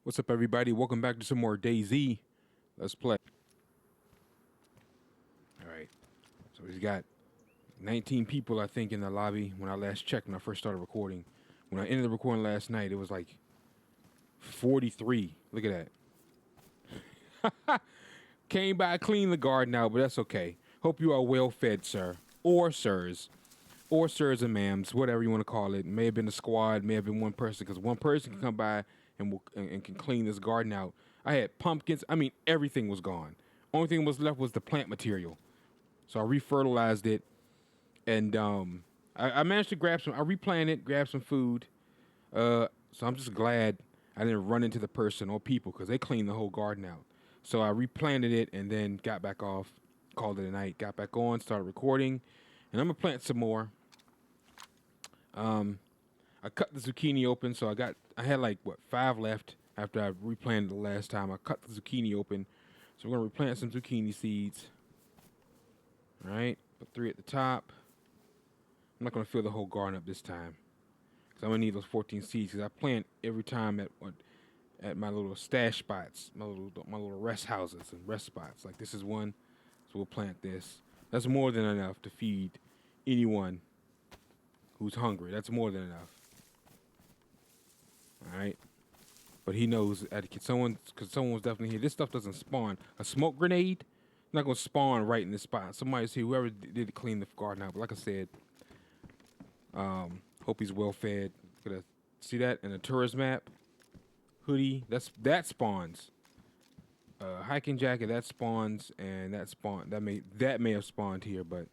What's up, everybody? Welcome back to some more DayZ. Let's play. All right. So he's got 19 people, I think, in the lobby when I last checked when I first started recording. When I ended the recording last night, it was like 43. Look at that. Came by, cleaned the garden out, but that's okay. Hope you are well fed, sir. Or sirs. Or sirs and ma'ams, whatever you want to call it. May have been a squad, may have been one person, because one person can come by and can clean this garden out. I had pumpkins. I mean, everything was gone. Only thing was left was the plant material. So I refertilized it, and I managed to grab some. I replanted, grabbed some food. So I'm just glad I didn't run into the person or people because they cleaned the whole garden out. So I replanted it and then got back off, called it a night, got back on, started recording, and I'm gonna plant some more. I cut the zucchini open, so I had like 5 left after I replanted the last time. I cut the zucchini open, so we're gonna replant some zucchini seeds. All right, put 3 at the top. I'm not gonna fill the whole garden up this time, cause I'm gonna need those 14 seeds. Cause I plant every time at my little stash spots, my little rest houses and rest spots. Like this is one, so we'll plant this. That's more than enough to feed anyone who's hungry. That's more than enough. All right, but he knows because someone was definitely here. This stuff doesn't spawn. A smoke grenade not gonna spawn right in this spot. Somebody see whoever did clean the garden out. But like I said, hope he's well fed. Gonna see that in a tourist map. Hoodie that spawns. Hiking jacket that spawns, and that may have spawned here, but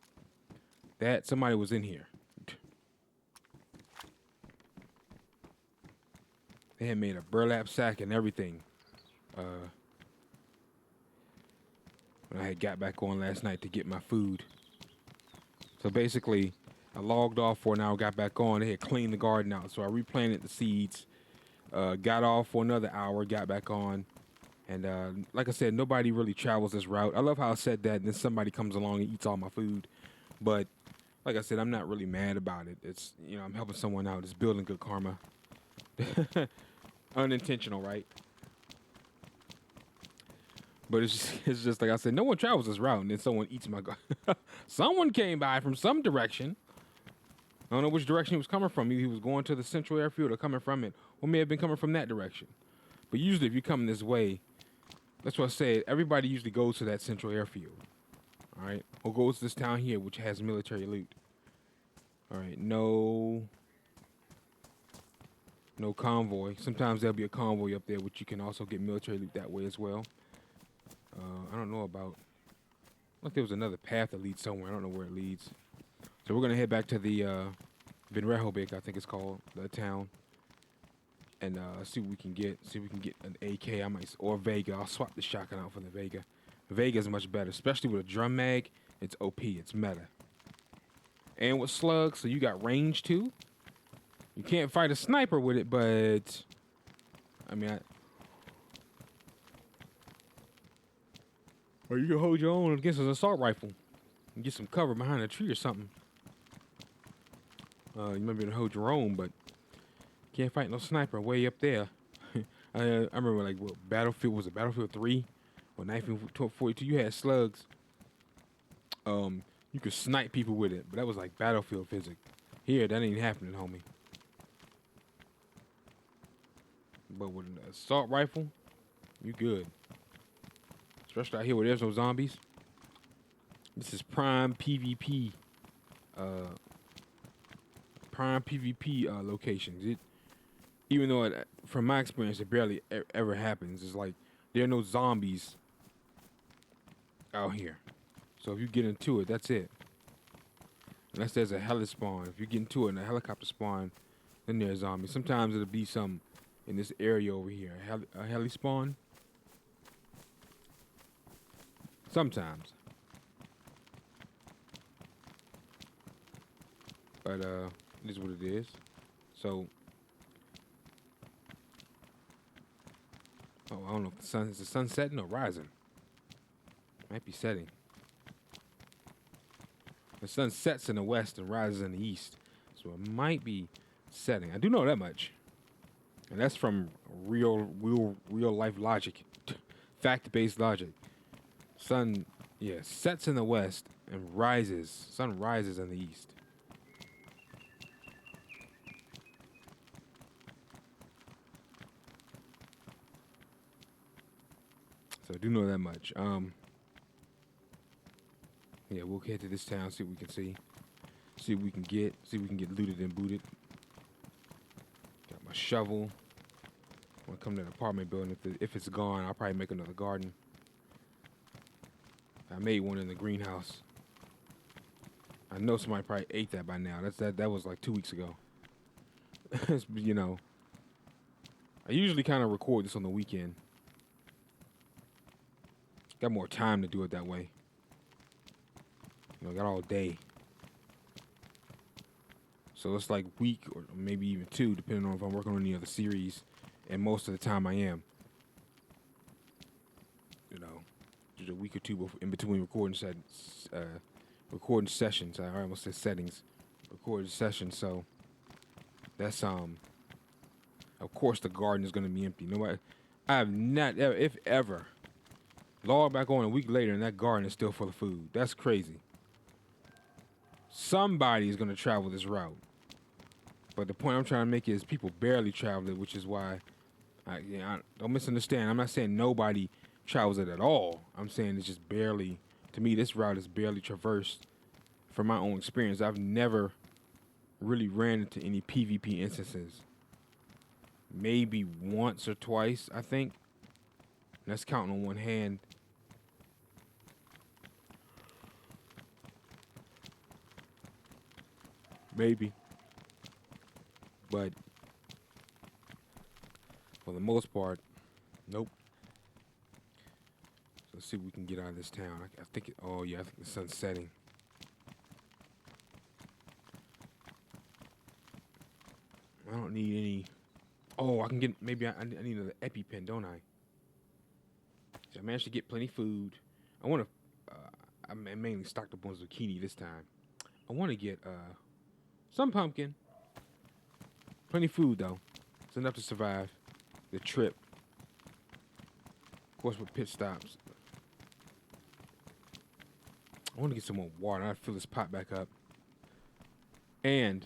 that somebody was in here. They had made a burlap sack and everything. When I had got back on last night to get my food. So basically, I logged off for an hour, got back on. They had cleaned the garden out. So I replanted the seeds, got off for another hour, got back on. And like I said, nobody really travels this route. I love how I said that, and then somebody comes along and eats all my food. But like I said, I'm not really mad about it. It's, I'm helping someone out. It's building good karma. Unintentional, right? But it's just like I said, no one travels this route, and then someone eats my garden. Someone came by from some direction. I don't know which direction he was coming from. He was going to the central airfield or coming from it, or may have been coming from that direction. But usually if you come this way, that's what I said, everybody usually goes to that central airfield. All right? Or goes to this town here, which has military loot. All right, no convoy. Sometimes there'll be a convoy up there, which you can also get military loot that way as well. I don't know about... Like there was another path that leads somewhere. I don't know where it leads. So we're going to head back to the Ben Rehoboth, I think it's called, the town. And see what we can get. See if we can get an AK. Or Vega. I'll swap the shotgun out for the Vega. Vega is much better, especially with a drum mag. It's OP. It's meta. And with slugs, so you got range too. You can't fight a sniper with it, but I mean, or you can hold your own against an assault rifle and get some cover behind a tree or something. You might be able to hold your own, but can't fight no sniper way up there. I remember like what Battlefield was it? Battlefield 3 or 1942. You had slugs. You could snipe people with it, but that was like Battlefield physics. Here, that ain't happening, homie. But with an assault rifle, you good. Especially out here where there's no zombies. This is prime PvP. Locations. Even though from my experience, it barely ever happens. It's like there are no zombies out here. So if you get into it, that's it. Unless there's a heli spawn. If you get into it and a helicopter spawn, then there's zombies. Sometimes it'll be some in this area over here. A heli spawn. Sometimes. But it is what it is. So I don't know if is the sun setting or rising. Might be setting. The sun sets in the west and rises in the east. So it might be setting. I do know that much. And that's from real life logic, fact-based logic. Sun, yeah, sets in the west and rises. Sun rises in the east. So I do know that much. Yeah, we'll head to this town, see what we can see what we can get, see if we can get looted and booted. Got my shovel. When I come to the apartment building, if it's gone, I'll probably make another garden. I made one in the greenhouse. I know somebody probably ate that by now. That was like 2 weeks ago. You know, I usually kind of record this on the weekend. Got more time to do it that way. You know, got all day. So it's like week or maybe even 2, depending on if I'm working on any other series. And most of the time I am. You know, just a week or 2 in between recording sessions. I almost said settings. Recording sessions. So that's of course the garden is gonna be empty. Nobody, I have not ever, if ever, log back on a week later and that garden is still full of food. That's crazy. Somebody is gonna travel this route. But the point I'm trying to make is people barely travel it, which is why I don't misunderstand. I'm not saying nobody travels it at all. I'm saying it's just barely, to me, this route is barely traversed from my own experience. I've never really ran into any PvP instances. Maybe once or twice, I think. And that's counting on one hand. Maybe. But for the most part, nope. So let's see what we can get out of this town. I think, oh yeah, I think the sun's setting. I don't need any. Oh, I can get, maybe I need another EpiPen, don't I? So I managed to get plenty food. I want to, I mainly stocked up on zucchini this time. I want to get some pumpkin. Plenty food though. It's enough to survive the trip. Of course, with pit stops. I want to get some more water. I fill this pot back up. And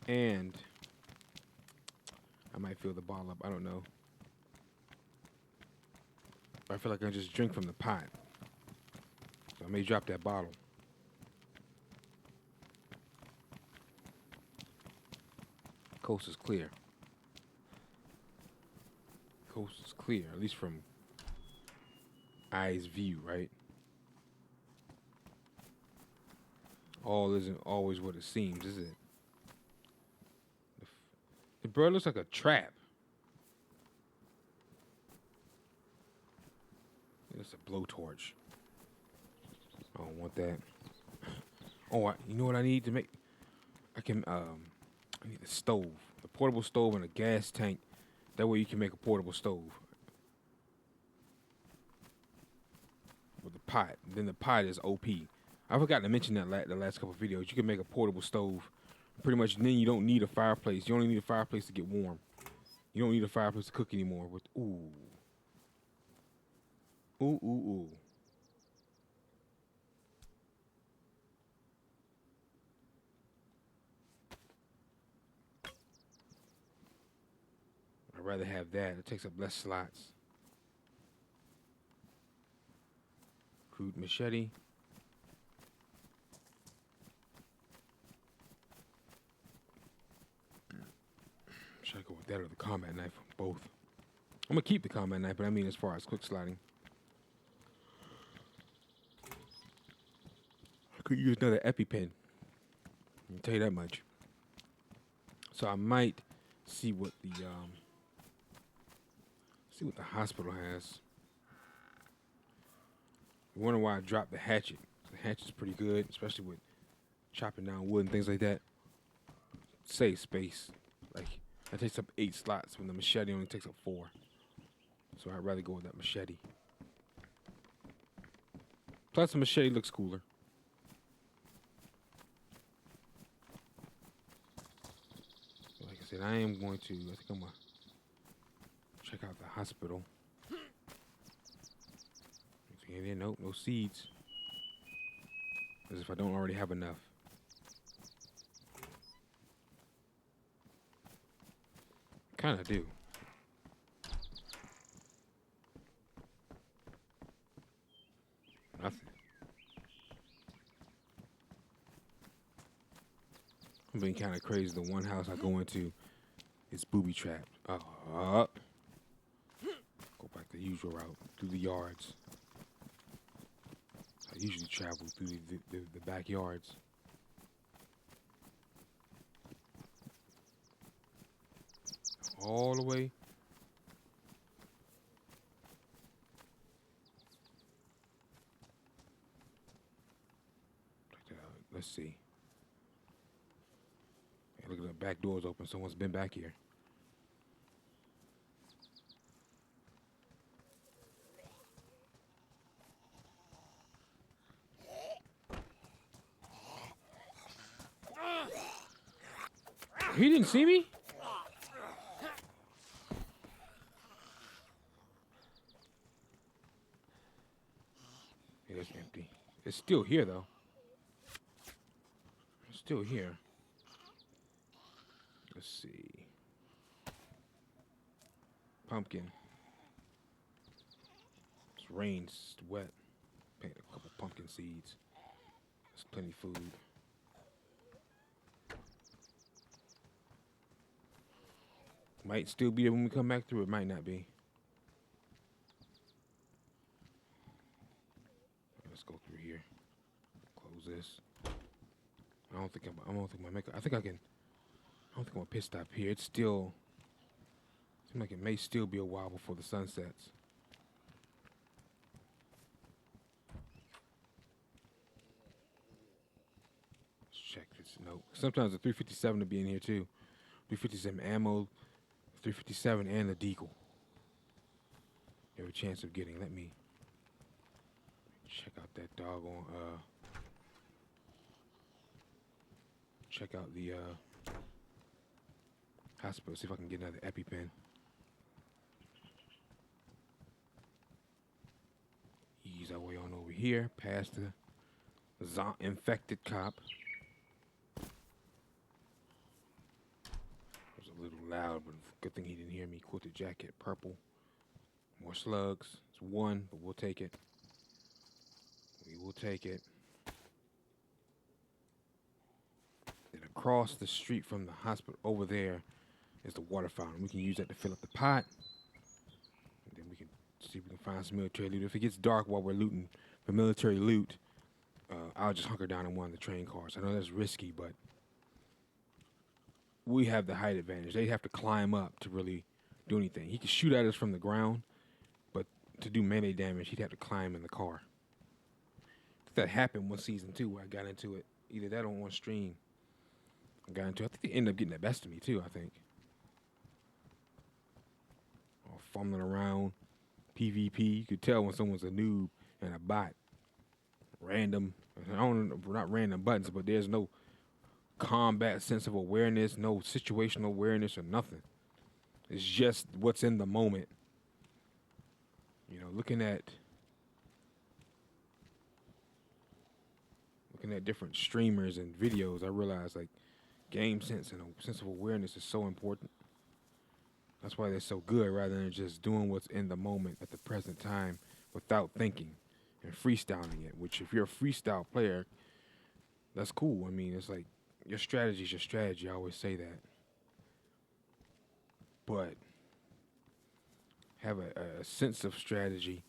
I might fill the bottle up. I don't know. But I feel like I just drink from the pot. So I may drop that bottle. Coast is clear. Coast is clear, at least from eye's view, right? All isn't always what it seems, is it? The bird looks like a trap. It's a blowtorch. I don't want that. Oh, you know what I need to make? I need a stove. A portable stove and a gas tank. That way you can make a portable stove. With the pot. Then the pot is OP. I forgot to mention that the last couple of videos. You can make a portable stove. Pretty much then you don't need a fireplace. You only need a fireplace to get warm. You don't need a fireplace to cook anymore. With ooh. Ooh, ooh, ooh. I'd rather have that. It takes up less slots. Crude machete. Should I go with that or the combat knife? Both. I'm gonna keep the combat knife, but I mean as far as quick sliding. I could use another EpiPen. I'll tell you that much. So I might see what the hospital has. I wonder why I dropped the hatchet. The hatchet's pretty good, especially with chopping down wood and things like that. Save space. Like, that takes up 8 slots when the machete only takes up 4. So I'd rather go with that machete. Plus, the machete looks cooler. said, I am going to, I think I'm going to check out the hospital. Nope, no seeds. As if I don't already have enough. Kinda do. Nothing. I'm being kind of crazy. The one house I go into is booby trapped. Go back the usual route through the yards. I usually travel through the backyards. All the way. Let's see. Hey, look at the back doors open. Someone's been back here. He didn't see me? Yeah, it's empty. It's still here, though. It's still here. Let's see. Pumpkin. It's rain, it's wet. Plant a couple pumpkin seeds. There's plenty of food. Might still be there when we come back through. It might not be. Let's go through here. Close this. I don't think I can. I don't think I'm gonna pit stop here. It's still. Seems like it may still be a while before the sun sets. Let's check this note. Sometimes the 357 will be in here too. 357 ammo, 357 and the deagle. You have a chance of getting. Let me check out that doggone. Check out the hospital. See if I can get another EpiPen. Ease our way on over here, past the infected cop. It was a little loud, but good thing he didn't hear me. Quilted jacket, purple. More slugs. It's one, but we'll take it. We will take it. Then across the street from the hospital over there is the water fountain. We can use that to fill up the pot. And then we can see if we can find some military loot. If it gets dark while we're looting for military loot, I'll just hunker down in one of the train cars. I know that's risky, but we have the height advantage. They have to climb up to really do anything. He can shoot at us from the ground, but to do melee damage, he'd have to climb in the car. That happened one season too, where I got into it. Either that or on one stream. I think they ended up getting the best of me too, I think. All fumbling around, PvP. You could tell when someone's a noob and a bot. Random, not random buttons, but there's no combat sense of awareness, no situational awareness or nothing. It's just what's in the moment. You know, looking at different streamers and videos, I realize like game sense and a sense of awareness is so important. That's why they're so good, rather than just doing what's in the moment at the present time without thinking and freestyling it. Which, if you're a freestyle player, that's cool. I mean, it's like your strategy is your strategy. I always say that. But have a sense of strategy,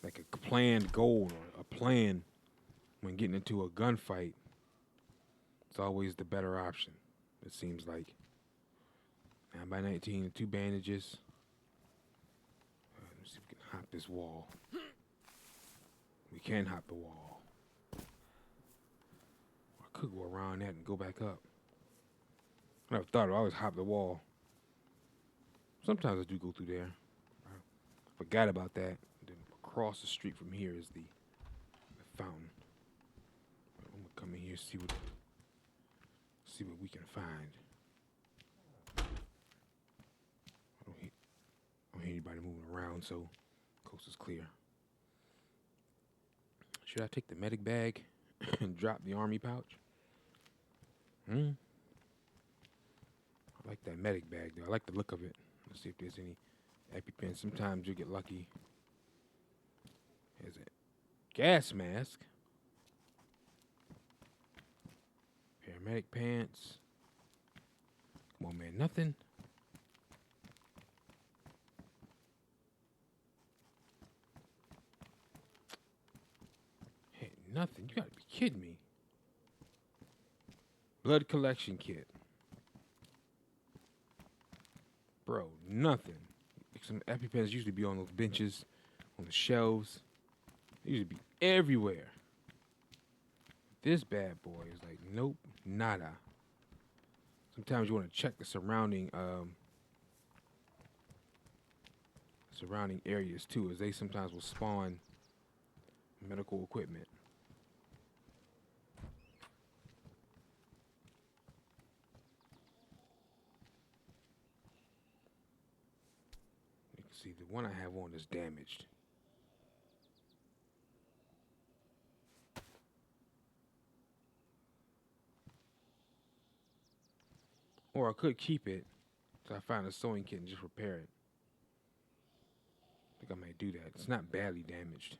like a planned goal or a plan when getting into a gunfight. It's always the better option, it seems like. 9x19 and 2 bandages. Let's see if we can hop this wall. We can hop the wall. I could go around that and go back up. I never thought of it. I always hop the wall. Sometimes I do go through there. I forgot about that. Then across the street from here is the fountain. I'm gonna come in here, see what we can find. nobody moving around, so coast is clear. Should I take the medic bag and drop the army pouch? I like that medic bag, though. I like the look of it. Let's see if there's any EpiPens. Sometimes you get lucky. There's a gas mask. Paramedic pants. Come on, man. Nothing. Hey, nothing. You gotta be kidding me. Blood collection kit. Bro, nothing. Some EpiPens usually be on those benches, on the shelves. They usually be everywhere. This bad boy is like, nope, nada. Sometimes you want to check the surrounding areas too, as they sometimes will spawn medical equipment. You can see the one I have on is damaged. Or I could keep it till I find a sewing kit and just repair it. I think I might do that. It's not badly damaged.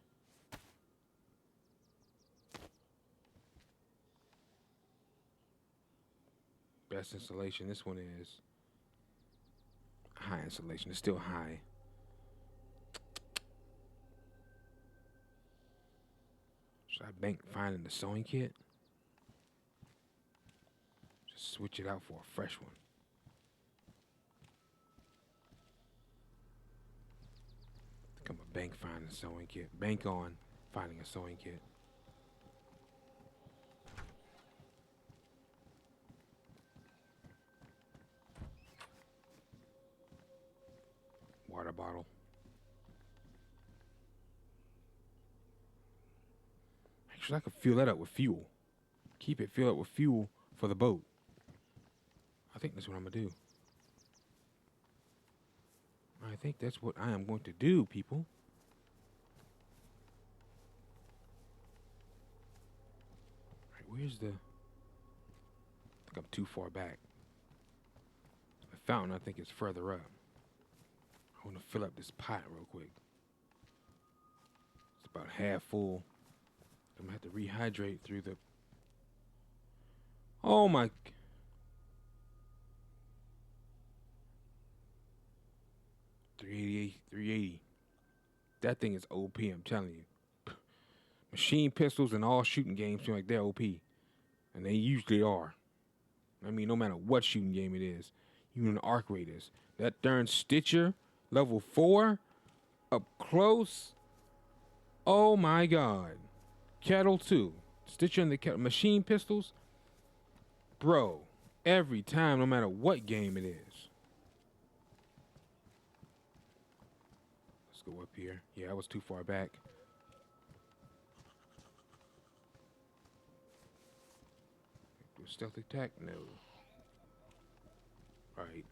Best insulation. This one is high insulation. It's still high. Should I bank finding the sewing kit? Just switch it out for a fresh one. I think I'm a bank finding a sewing kit. Bank on finding a sewing kit. Water bottle. Actually, I could fill that up with fuel. Keep it filled up with fuel for the boat. I think that's what I'm going to do. I think that's what I am going to do, people. All right, where's the... I think I'm too far back. The fountain, I think, is further up. I want to fill up this pot real quick. It's about half full. I'm going to have to rehydrate through the... Oh, my... 380. That thing is OP, I'm telling you. Machine pistols and all shooting games seem like they're OP. And they usually are. I mean, no matter what shooting game it is. Even the arc raiders. That darn Stitcher, level 4, up close. Oh my God. Kettle 2. Stitcher and the kettle. Machine pistols. Bro, every time, no matter what game it is. Let's go up here. Yeah, I was too far back. Do a stealth attack? No. Alright,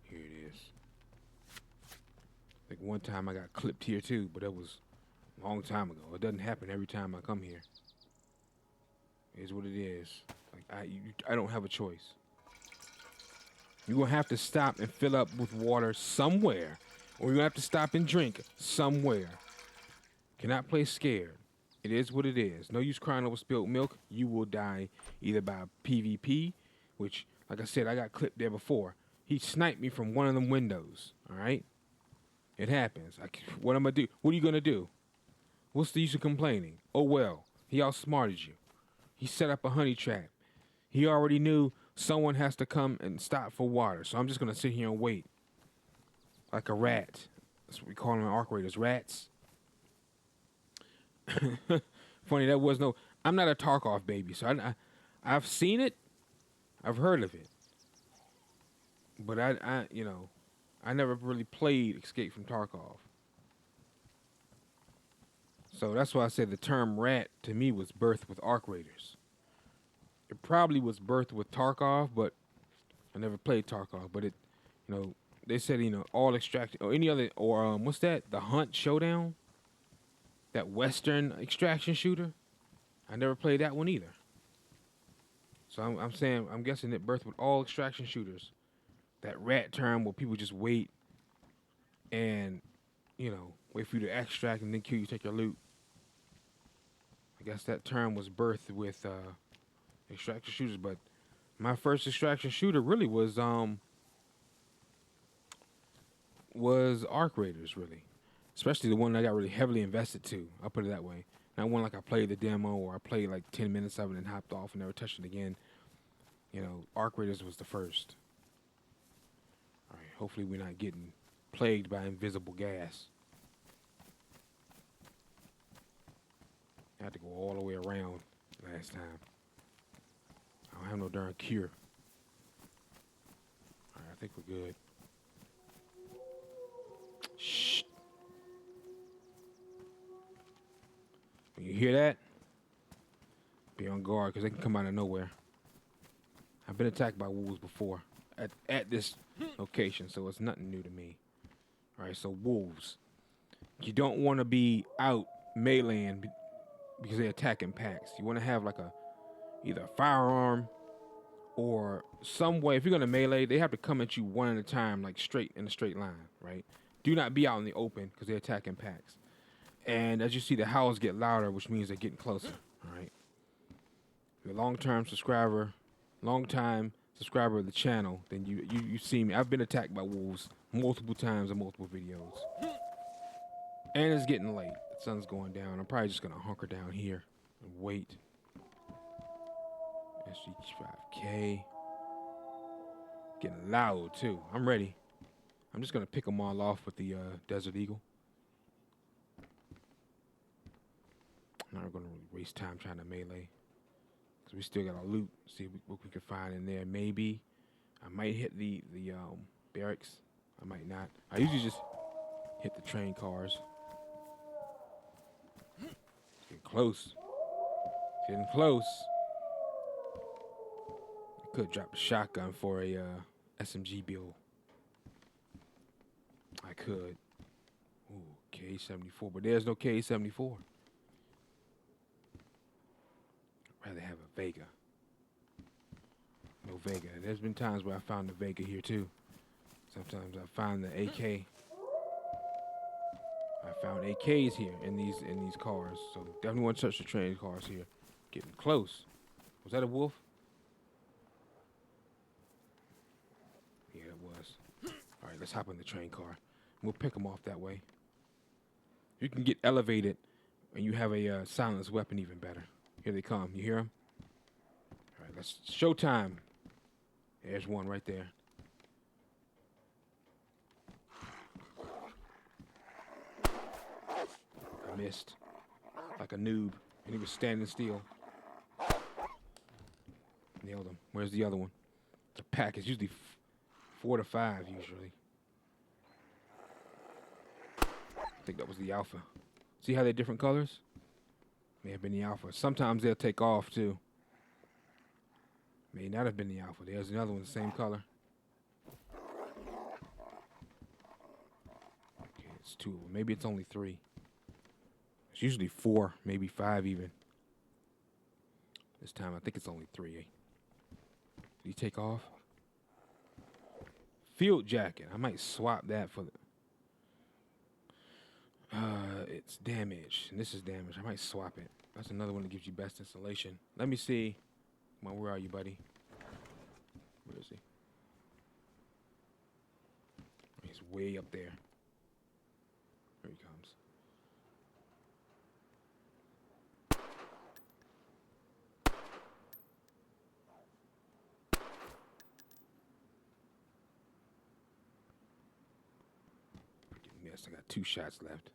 here it is. I think one time I got clipped here too, but that was a long time ago. It doesn't happen every time I come here. It is what it is. Like I don't have a choice. You're gonna have to stop and fill up with water somewhere. Or you're gonna have to stop and drink somewhere. Cannot play scared. It is what it is. No use crying over spilled milk. You will die either by PvP, which, like I said, I got clipped there before. He sniped me from one of them windows. All right? It happens. What am I gonna do? What are you gonna do? What's the use of complaining? Oh well. He outsmarted you. He set up a honey trap. He already knew someone has to come and stop for water. So I'm just gonna sit here and wait. Like a rat. That's what we call them in arc raiders. Rats. Funny, that was no... I'm not a Tarkov baby, so I've seen it. I've heard of it. But I never really played Escape from Tarkov. So that's why I said the term rat to me was birthed with arc raiders. It probably was birthed with Tarkov, but I never played Tarkov. But it, they said all extraction or any other or what's that? The Hunt Showdown, that Western extraction shooter. I never played that one either. So I'm guessing it birthed with all extraction shooters. That rat term where people just wait and wait for you to extract and then kill you, take your loot. I guess that term was birthed with extraction shooters, but my first extraction shooter really was Arc Raiders, really. Especially the one I got really heavily invested to. I'll put it that way. Not one like I played the demo or I played like 10 minutes of it and hopped off and never touched it again. Arc Raiders was the first. All right, hopefully we're not getting plagued by invisible gas. I had to go all the way around last time. I don't have no darn cure. All right, I think we're good. Shh. When you hear that, be on guard because they can come out of nowhere. I've been attacked by wolves before at this location, so it's nothing new to me. All right, so wolves. You don't want to be out meleeing because they attack in packs. You want to have like either a firearm or some way. If you're gonna melee, they have to come at you one at a time, like straight in a straight line, right? Do not be out in the open because they attack in packs. And as you see, the howls get louder, which means they're getting closer. All right. If you're a long-time subscriber of the channel, then you see me. I've been attacked by wolves multiple times in multiple videos. And it's getting late. The sun's going down. I'm probably just gonna hunker down here and wait. SG5K. Getting loud too. I'm ready. I'm just gonna pick them all off with the Desert Eagle. I'm not gonna really waste time trying to melee. Cause we still got our loot. See what we can find in there. Maybe I might hit the barracks. I might not. I usually just hit the train cars. It's getting close. It's getting close. I could drop a shotgun for a SMG build. I could. Ooh, K-74, but there's no K-74. I'd rather have a Vega. No Vega. There's been times where I found the Vega here too. Sometimes I find the AK. I found AKs here in these cars. So definitely want to touch the train cars here. Getting close. Was that a wolf? Yeah, it was. All right, let's hop in the train car. We'll pick them off that way. You can get elevated and you have a silenced weapon even better. Here they come. You hear them? All right, let's showtime. There's one right there. I missed. Like a noob. And he was standing still. Nailed him. Where's the other one? It's a pack. It's usually 4 to 5 usually. I think that was the alpha. See how they're different colors? May have been the alpha. Sometimes they'll take off too. May not have been the alpha. There's another one, the same color. Okay, it's 2 of them. Maybe it's only 3. It's usually 4, maybe 5 even. This time I think it's only 3. Did he take off? Field jacket. I might swap that for the... it's damage, and this is damage. I might swap it. That's another one that gives you best installation. Let me see. Come on, where are you, buddy? Where is he? He's way up there. Here he comes. Yes, I got 2 shots left.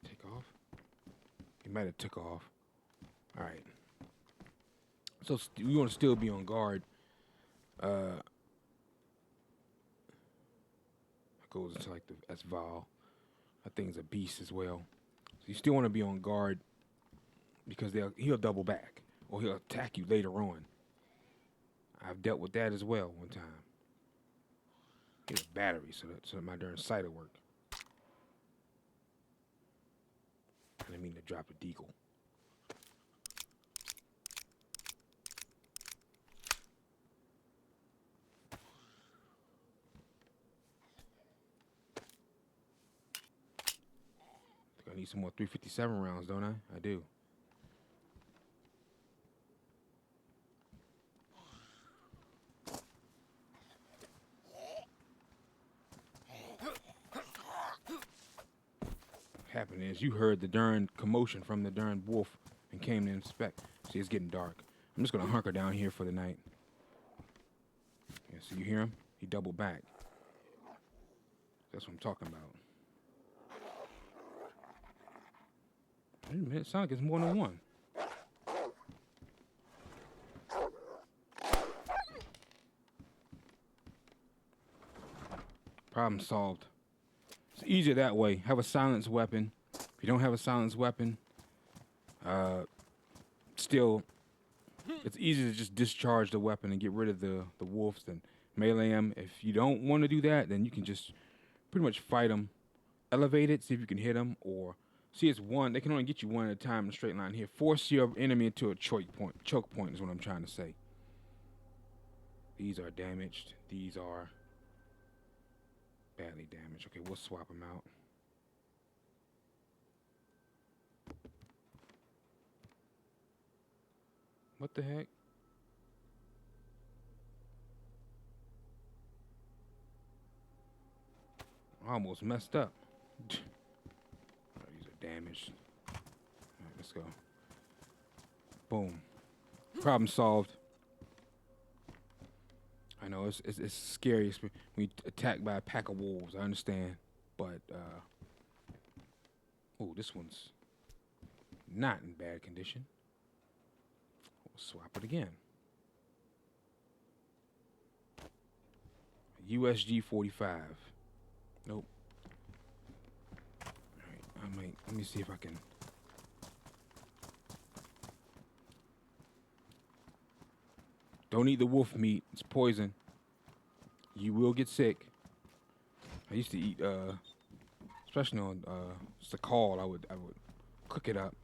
Take off? He might have took off. All right. So we want to still be on guard. Goes into like that's Val. That thing's a beast as well. So you still want to be on guard because he'll double back or he'll attack you later on. I've dealt with that as well one time. Get a battery so that my darn sight will work. I didn't mean to drop a deagle. I need some more 357 rounds, don't I? I do. What happened is you heard the darn commotion from the darn wolf and came to inspect. See, it's getting dark. I'm just gonna hunker down here for the night. Yeah, so you hear him? He doubled back. That's what I'm talking about. Wait a minute, it sounds like it's more than one. Problem solved. It's easier that way. Have a silenced weapon. If you don't have a silenced weapon, still, it's easy to just discharge the weapon and get rid of the wolves and melee them. If you don't want to do that, then you can just pretty much fight them. Elevate it, see if you can hit them, or see it's one. They can only get you one at a time in a straight line here. Force your enemy into a choke point. Choke point is what I'm trying to say. These are damaged. These are badly damaged. Okay, we'll swap them out. What the heck? I almost messed up. These are damaged. All right, let's go. Boom. Problem solved. I know it's scary when you attacked by a pack of wolves. I understand, but oh, this one's not in bad condition. We'll swap it again. USG 45. Nope. All right, let me see if I can. Don't eat the wolf meat. It's poison. You will get sick. I used to eat, especially on Sakal, I would cook it up.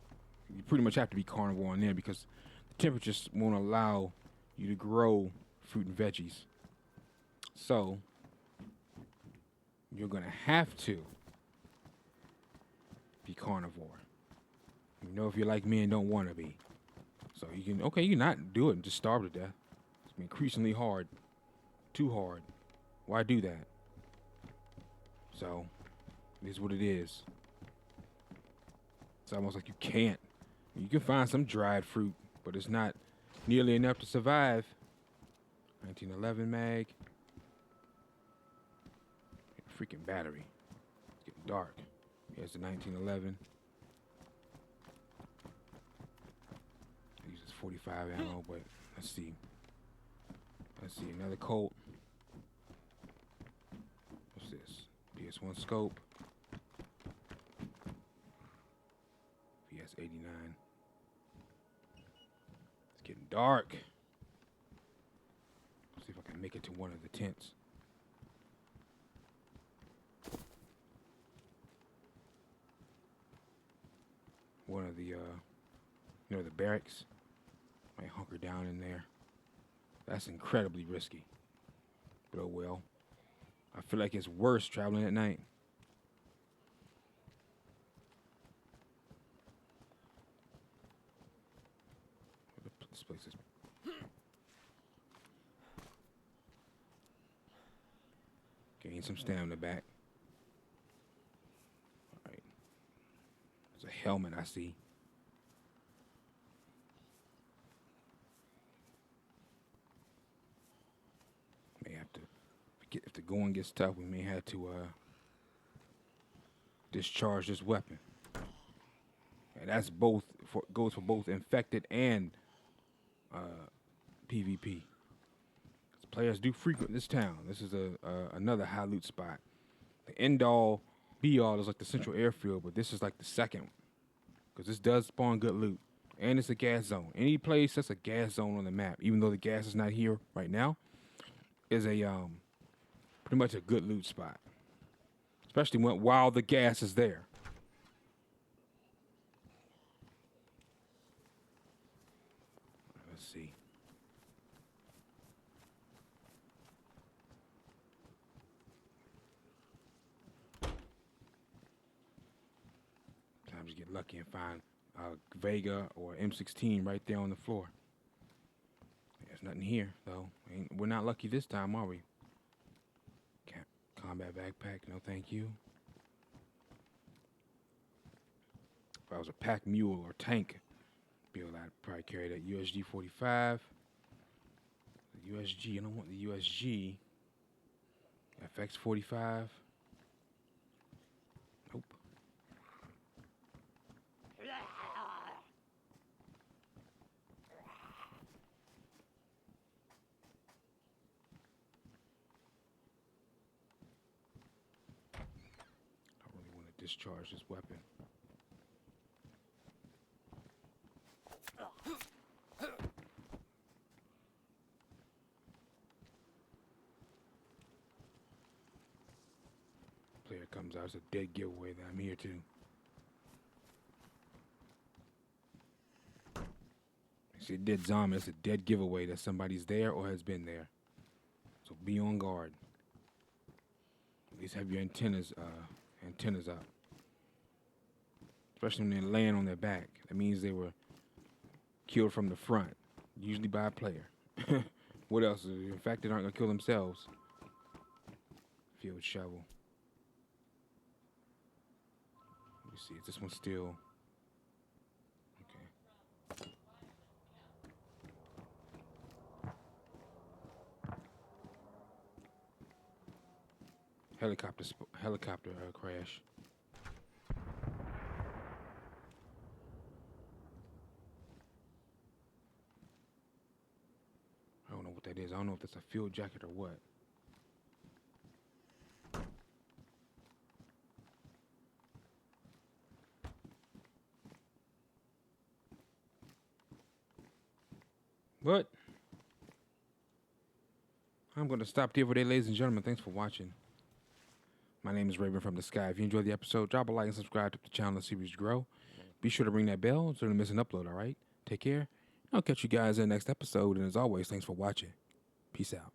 You pretty much have to be carnivore on there because the temperatures won't allow you to grow fruit and veggies. So you're gonna have to be carnivore. You know, if you're like me and don't want to be. So you can not do it and just starve to death. It's increasingly hard. Too hard. Why do that? So, it is what it is. It's almost like you can't. You can find some dried fruit, but it's not nearly enough to survive. 1911 mag. Freaking battery. It's getting dark. Here's the 1911. It uses 45 ammo, but let's see. Let's see, another Colt. What's this? PS1 scope. PS89. It's getting dark. Let's see if I can make it to one of the tents. One of the, the barracks. Might hunker down in there. That's incredibly risky. But oh well. I feel like it's worse traveling at night. This place is... Gain some stamina back. Alright. There's a helmet I see. May have to... If the going gets tough, we may have to discharge this weapon. And that's goes for both infected and PvP. Players do frequent this town. This is another high loot spot. The end all be all is like the central airfield, but this is like the second, because this does spawn good loot And it's a gas zone. Any place that's a gas zone on the map, even though the gas is not here right now, is a pretty much a good loot spot. Especially while the gas is there. Let's see. Sometimes you get lucky and find a Vega or M16 right there on the floor. There's nothing here, though. We're not lucky this time, are we? Combat backpack, no thank you. If I was a pack mule or tank build, I'd probably carry that USG 45. The USG, I don't want the USG. FX 45. Nope. I really want to discharge this weapon. Player comes out, it's a dead giveaway that I'm here too. See, a dead zombie, it's a dead giveaway that somebody's there or has been there. So be on guard. At least have your antennas up. Especially when they're laying on their back. That means they were killed from the front, usually by a player. What else? In fact, they aren't gonna kill themselves. Field shovel. Let me see, is this one still? Okay. Helicopter crash. I don't know what that is. I don't know if that's a field jacket or what. But I'm going to stop there for today, ladies and gentlemen. Thanks for watching. My name is Raven from the Sky. If you enjoyed the episode, drop a like and subscribe to the channel and series grow. Be sure to ring that bell so you don't miss an upload, all right? Take care. I'll catch you guys in the next episode. And as always, thanks for watching. Peace out.